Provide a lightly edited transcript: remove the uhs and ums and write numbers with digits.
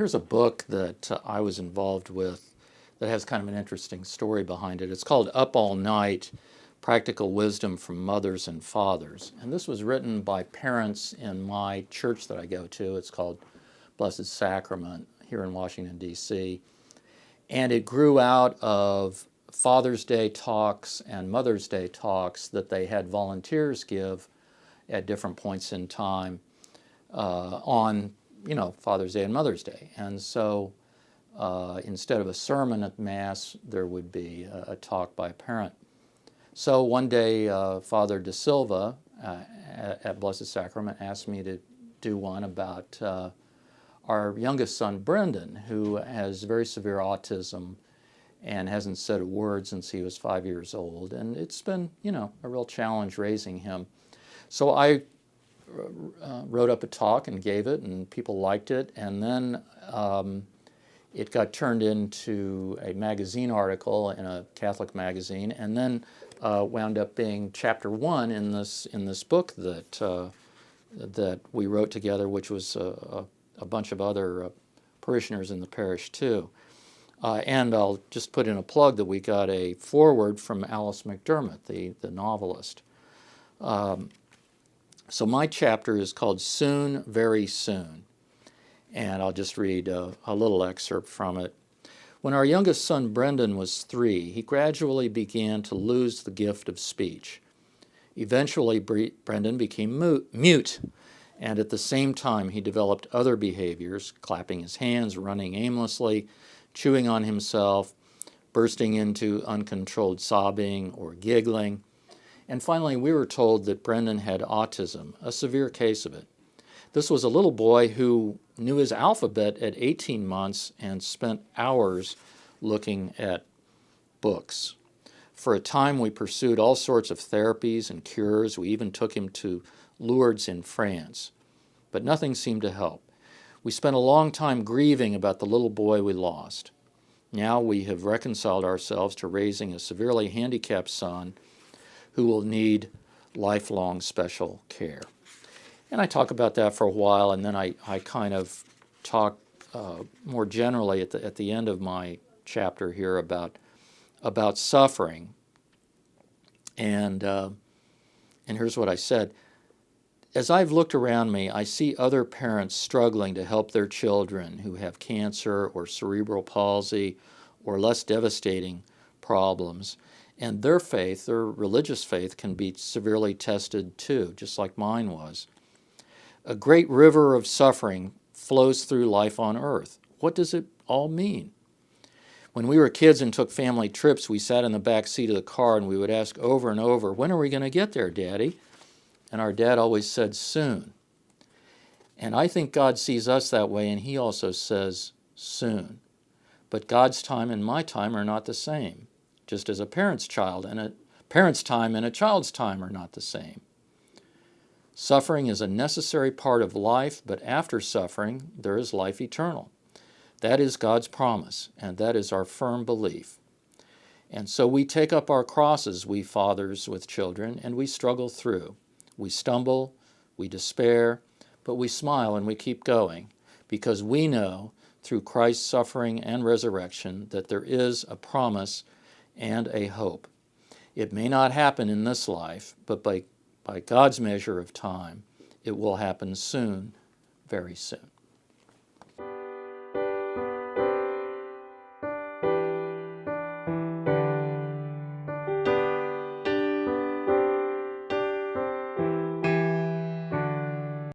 Here's a book that I was involved with that has kind of an interesting story behind it. It's called Up All Night, Practical Wisdom from Mothers and Fathers. And this was written by parents in my church that I go to. It's called Blessed Sacrament here in Washington, D.C. And it grew out of Father's Day talks and Mother's Day talks that they had volunteers give at different points in time on Father's Day and Mother's Day. And so instead of a sermon at Mass, there would be a talk by a parent. So one day, Father De Silva at Blessed Sacrament asked me to do one about our youngest son, Brendan, who has very severe autism and hasn't said a word since he was 5 years old. And it's been, a real challenge raising him. So I wrote up a talk and gave it, and people liked it. And then it got turned into a magazine article in a Catholic magazine, and then wound up being chapter 1 in this book that we wrote together, which was a bunch of other parishioners in the parish too. And I'll just put in a plug that we got a foreword from Alice McDermott, the novelist. So my chapter is called Soon, Very Soon. And I'll just read a little excerpt from it. When our youngest son Brendan was 3, he gradually began to lose the gift of speech. Eventually, Brendan became mute, and at the same time he developed other behaviors, clapping his hands, running aimlessly, chewing on himself, bursting into uncontrolled sobbing or giggling. And finally, we were told that Brendan had autism, a severe case of it. This was a little boy who knew his alphabet at 18 months and spent hours looking at books. For a time, we pursued all sorts of therapies and cures. We even took him to Lourdes in France. But nothing seemed to help. We spent a long time grieving about the little boy we lost. Now we have reconciled ourselves to raising a severely handicapped son who will need lifelong special care. And I talk about that for a while, and then I kind of talk more generally at the end of my chapter here about suffering. And here's what I said. As I've looked around me, I see other parents struggling to help their children who have cancer or cerebral palsy or less devastating problems. And their faith, their religious faith, can be severely tested too, just like mine was. A great river of suffering flows through life on earth. What does it all mean? When we were kids and took family trips, we sat in the back seat of the car and we would ask over and over, "When are we going to get there, Daddy?" And our dad always said, "Soon." And I think God sees us that way, and he also says, "Soon." But God's time and my time are not the same, just as a parent's time and a child's time are not the same. Suffering is a necessary part of life, but after suffering, there is life eternal. That is God's promise, and that is our firm belief. And so we take up our crosses, we fathers with children, and we struggle through. We stumble, we despair, but we smile and we keep going, because we know through Christ's suffering and resurrection that there is a promise and a hope. It may not happen in this life, but by God's measure of time, it will happen soon, very soon.